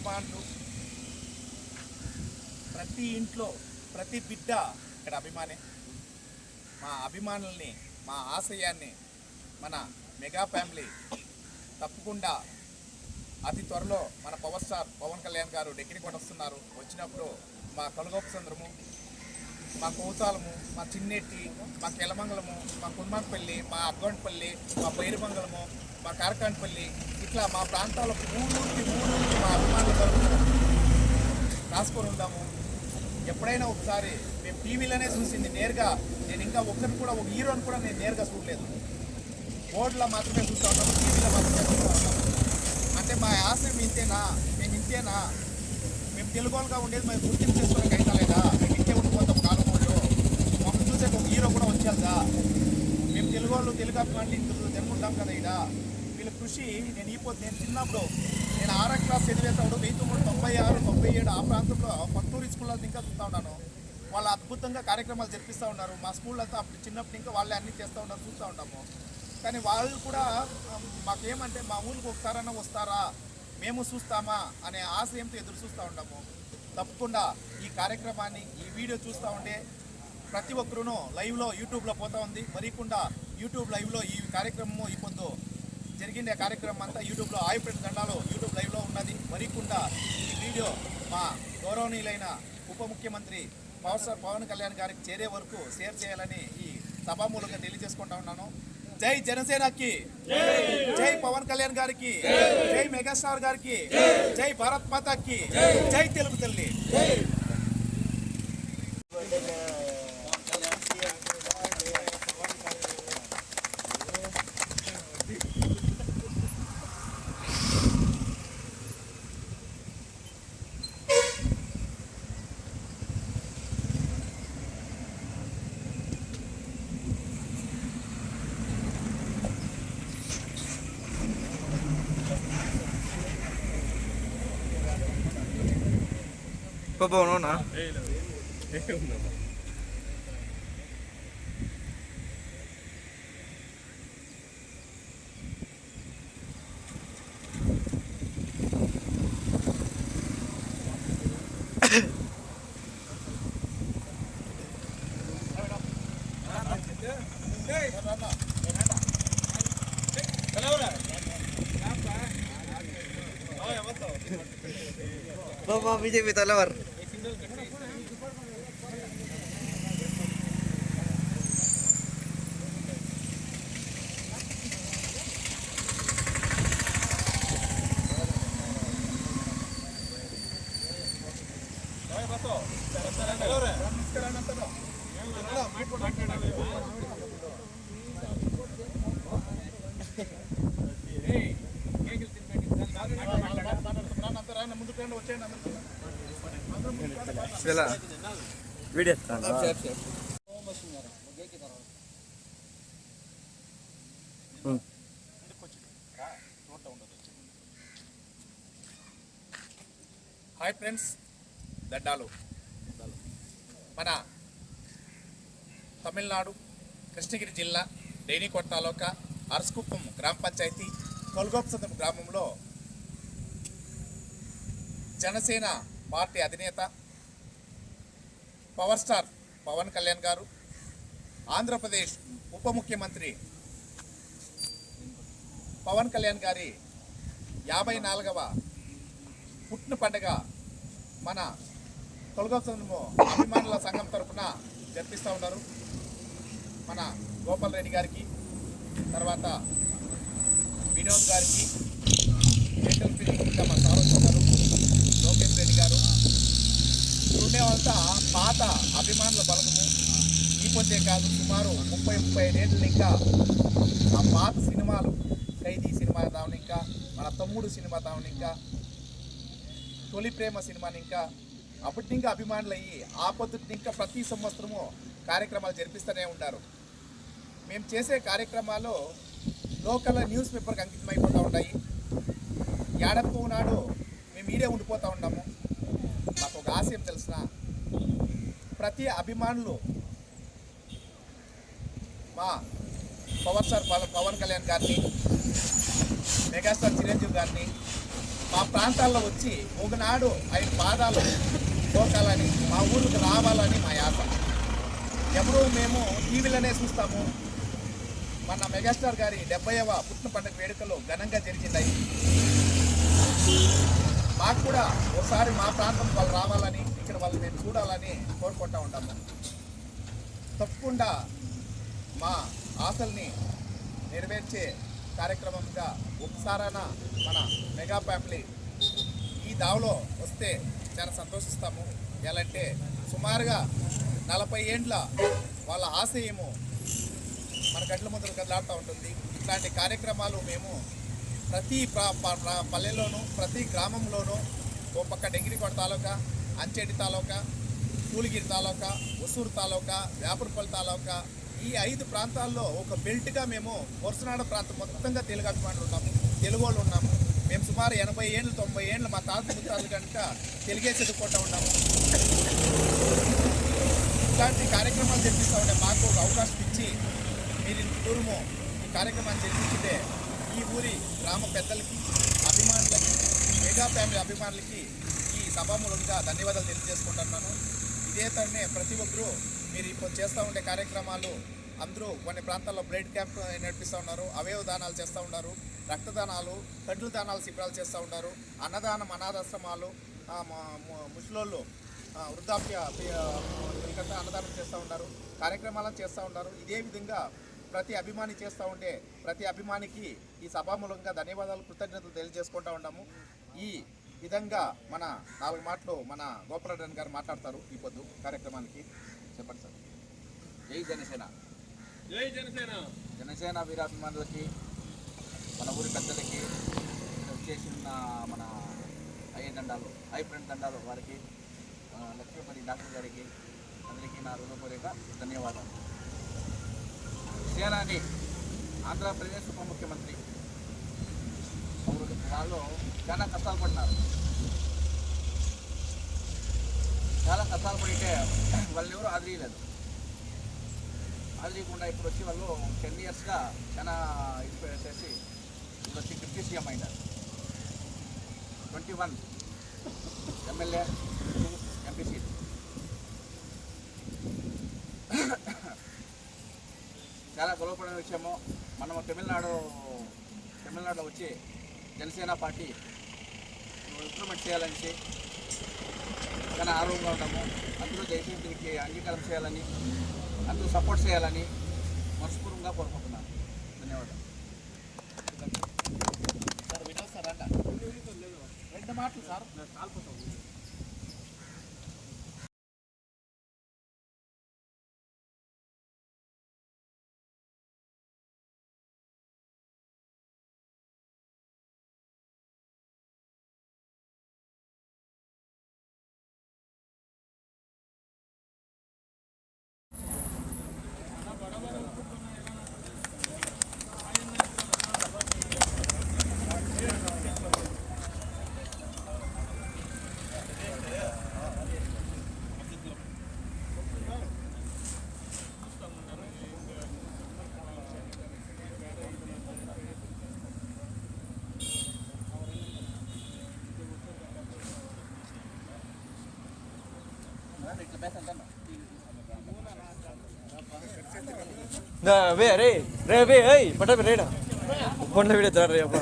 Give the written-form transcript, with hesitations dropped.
అభిమానులు, ప్రతి ఇంట్లో ప్రతి బిడ్డ ఇక్కడ అభిమానే. మా అభిమానుల్ని, మా ఆశయాన్ని మన మెగా ఫ్యామిలీ తప్పకుండా అతి త్వరలో మన పవర్ స్టార్ పవన్ కళ్యాణ్ గారు డెక్కిని వస్తున్నారు. వచ్చినప్పుడు మా కలుగోపసంద్రము, మా కోతాలము, మా చిన్నెట్టి, మా కెలమంగళము, మా కున్మాన్పల్లి, మా అగ్గోంపల్లి, మా బైరుమంగళము, మా కారకాన్పల్లి, ఇట్లా మా ప్రాంతాలకు ఊరూరికి మా అభిమానుల వరకు రాసుకొని ఉంటాము. ఎప్పుడైనా ఒకసారి మేము టీవీలోనే చూసింది నేరుగా, నేను ఇంకా ఒకరిని కూడా, ఒక హీరోని కూడా నేను నేరుగా చూడలేదు. బోర్డులో మాత్రమే చూస్తూ ఉంటాము, టీవీలో మాత్రమే చూస్తూ ఉంటాము. అంటే మా ఆశయం ఇంతేనా, మేము ఇంతేనా, మేము తెలుగు వాళ్ళుగా ఉండేది మేము గుర్తింపు చేసుకోవడానికి అయితే లేదా, మేము ఇంతే ఉండిపోతాం కాలం వాళ్ళు, మమ్మల్ని చూసే ఒక హీరో కూడా వచ్చేదా, మేము తెలుగు వాళ్ళు తెలుగు అభిమానులు ఇంత జన్ముంటాం కదా. ఇదా వీళ్ళ కృషి నేను చిన్నప్పుడు నేను 6వ క్లాస్ చదివేటప్పుడు 1996, 97 ఆ ప్రాంతంలో పత్తూరు స్కూల్లో ఇంకా చూస్తూ ఉన్నాను. వాళ్ళు అద్భుతంగా కార్యక్రమాలు జరిపిస్తూ ఉన్నారు. మా స్కూల్లో అంతా అప్పుడు చిన్నప్పుడు ఇంకా వాళ్ళే అన్నీ చేస్తూ ఉంటారు, చూస్తూ ఉంటాము. కానీ వాళ్ళు కూడా మాకేమంటే మా ఊరికి ఒకసారైనా వస్తారా, మేము చూస్తామా అనే ఆశయంతో ఎదురు చూస్తూ ఉంటాము. తప్పకుండా ఈ కార్యక్రమాన్ని, ఈ వీడియో చూస్తూ ఉండే ప్రతి ఒక్కరూ లైవ్లో యూట్యూబ్లో పోతూ ఉంది. మరికుండా యూట్యూబ్ లైవ్లో ఈ కార్యక్రమము ఇప్పుడు జరిగిన కార్యక్రమం అంతా యూట్యూబ్లో ఆయుప్రెడ్ దండాలో యూట్యూబ్ లైవ్లో ఉన్నది. మరికుండా ఈ వీడియో మా గౌరవనీయులైన ఉప ముఖ్యమంత్రి పవర్ స్టార్ పవన్ కళ్యాణ్ గారికి చేరే వరకు షేర్ చేయాలని ఈ సభామూలంగా తెలియజేసుకుంటా ఉన్నాను. జై జనసేనకి, జై పవన్ కళ్యాణ్ గారికి, జై మెగాస్టార్ గారికి, జై భారత్ మాతాకి, జై తెలుగు తల్లి. Pabonona. Bapak BJP Talawar. Video hi friends, దండాలు. మన తమిళనాడు కృష్ణగిరి జిల్లా డేనికోట తాలూకా అరసకుప్పం గ్రామ పంచాయతీ కొల్గోపసంద్రం గ్రామంలో జనసేన పార్టీ అధినేత పవర్ స్టార్ పవన్ కళ్యాణ్ గారు, ఆంధ్రప్రదేశ్ ఉప ముఖ్యమంత్రి పవన్ కళ్యాణ్ గారి 54వ పుట్టిన పండుగ మన కొల్గోపసంద్రము అభిమానుల సంఘం తరఫున జరిపిస్తూ ఉన్నారు. మన గోపాల్ రెడ్డి గారికి, తర్వాత వినోద్ గారికి, ఇంకా మా సారథి గారు, లోకేష్ రెడ్డి గారు, ఉండేవంతా పాత అభిమానుల బలగము. ఈ పొద్దే కాదు, సుమారు 30-35 ఏళ్ళు ఇంకా ఆ పాత సినిమాలు, ఖైదీ సినిమా దాని, ఇంకా మన తమ్ముడు సినిమా దాని, ఇంకా తొలి ప్రేమ సినిమాని, ఇంకా అప్పటి ఇంకా అభిమానులు అయ్యి ఆ పొద్దుటి ఇంకా ప్రతి సంవత్సరము కార్యక్రమాలు జరిపిస్తూనే ఉంటారు. మేము చేసే కార్యక్రమాలు లోకల్ న్యూస్ పేపర్కి అంకితమైపోతూ ఉంటాయి. ఏడపో నాడు మేము ఈడే ఉండిపోతూ ఉన్నాము. మాకు ఒక ఆశయం తెలిసిన ప్రతి అభిమానులు మా పవర్ స్టార్ పవన్ కళ్యాణ్ గారిని, మెగాస్టార్ చిరంజీవి గారిని, మా ప్రాంతాల్లో వచ్చి ఒకనాడు ఆయన పాదాలు పోకాలని మా ఊరికి రావాలని మా యాస. ఎవరు మేము టీవీలోనే చూస్తాము. మన మెగాస్టార్ గారి 70వ పుట్టిన పండుగ వేడుకలు ఘనంగా జరిగిందాయి. మాకు కూడా ఒకసారి మా ప్రాంతం వాళ్ళు రావాలని, ఇక్కడ వాళ్ళు మేము చూడాలని కోరుకుంటూ ఉంటాము. తప్పకుండా మా ఆశల్ని నెరవేర్చే కార్యక్రమంగా ఒకసారైనా మన మెగా ఫ్యామిలీ ఈ దావలో వస్తే చాలా సంతోషిస్తాము. ఎలాంటే సుమారుగా 40 ఏండ్ల వాళ్ళ ఆశయము మన గడ్ల ముందర కదలాడుతూ ఉంటుంది. ఇట్లాంటి కార్యక్రమాలు మేము ప్రతి పల్లెలోనూ ప్రతి గ్రామంలోనూ, ఓ పక్క డెంగిరికోట తాలూకా, అంచేటి తాలూకా, పూలిగిరి తాలూకా, ఒసూరు తాలూకా, వేపరపల్లి తాలూకా, ఈ 5 ప్రాంతాల్లో ఒక బెల్ట్గా మేము వరుసనాడ ప్రాంతం మొత్తంగా తెలుగు అభిమానులు ఉన్నాము, తెలుగు వాళ్ళు ఉన్నాము. మేము సుమారు 80 ఏళ్ళు 90 ఏళ్ళు మా తాత ముత్తాలు కనుక తెలుగే చదువుకుంటూ ఉన్నాము. ఇలాంటి కార్యక్రమాలు జరిపిస్తూ ఉంటే మాకు ఒక అవకాశం ఇచ్చి మీరు ఇంత దూరము ఈ కార్యక్రమాన్ని జరిపించితే ఈ ఊరి గ్రామ పెద్దలకి, అభిమానులకి, మెగా ఫ్యామిలీ అభిమానులకి ఈ సభామూలంగా ధన్యవాదాలు తెలియజేసుకుంటున్నాను. ఇదే తనే ప్రతి ఒక్కరూ మీరు ఇప్పుడు చేస్తూ ఉండే కార్యక్రమాలు అందరూ కొన్ని ప్రాంతాల్లో బ్లడ్ క్యాంప్ నడిపిస్తూ ఉన్నారు, అవయవ దానాలు చేస్తూ ఉన్నారు, రక్తదానాలు, కండ్ల దానాలు శిబిరాలు చేస్తూ ఉన్నారు, అన్నదానం, అనాథాశ్రమాలు, ముసలోళ్ళు వృద్ధాప్య వీళ్ళకంతా అన్నదానం చేస్తూ ఉంటారు, కార్యక్రమాలను చేస్తూ ఉంటారు. ఇదే విధంగా ప్రతి అభిమాని చేస్తూ ఉంటే ప్రతి అభిమానికి ఈ సభామూలంగా ధన్యవాదాలు, కృతజ్ఞతలు తెలియజేసుకుంటూ ఉన్నాము. ఈ విధంగా మన 4 మాటలు మన గోపాలరెడ్డి గారు మాట్లాడతారు ఈ పొద్దు కార్యక్రమానికి. చెప్పండి సార్. జై జనసేన. జై జనసేన. జనసేన వీరాభిమానులకి, మన ఊరి పెద్దలకి, వచ్చేసిన మన హై ఫ్రెండ్ దండాలు వారికి, లక్ష్మీపతి డాక్టర్ గారికి అందరికీ నా హృదయపూర్వక ధన్యవాదాలు. సేనాని ఆంధ్రప్రదేశ్ ఉప ముఖ్యమంత్రి వాళ్ళు చాలా కష్టాలు పడినారు. చాలా కష్టాలు పడితే వాళ్ళు ఎవరు ఆదరియలేదు. ఆదరియకుండా ఇప్పుడు వచ్చి వాళ్ళు 10 ఇయర్స్గా చాలా ఇది చేసి ఇప్పుడు వచ్చి డిప్యూటీ సీఎం అయినారు. 21 ఎమ్మెల్యే, 2 ఎంపీ సీట్. చాలా గొడవపడిన విషయము. మనము తమిళనాడులో వచ్చి జనసేన పార్టీ ఇంప్రూవ్మెంట్ చేయాలని చాలా ఆరోగ్యంగా ఉంటాము. అందరూ జయశంకర్కి అంగీకారం చేయాలని, అందరూ సపోర్ట్ చేయాలని మనస్ఫూర్తిగా కోరుకుంటున్నాను. ధన్యవాదాలు. సార్ వినోద్ సార్ అంట 2 మాటలు సార్. రే రే రే రే పట్ట రేడా కొండ విడతారు రే అప్ప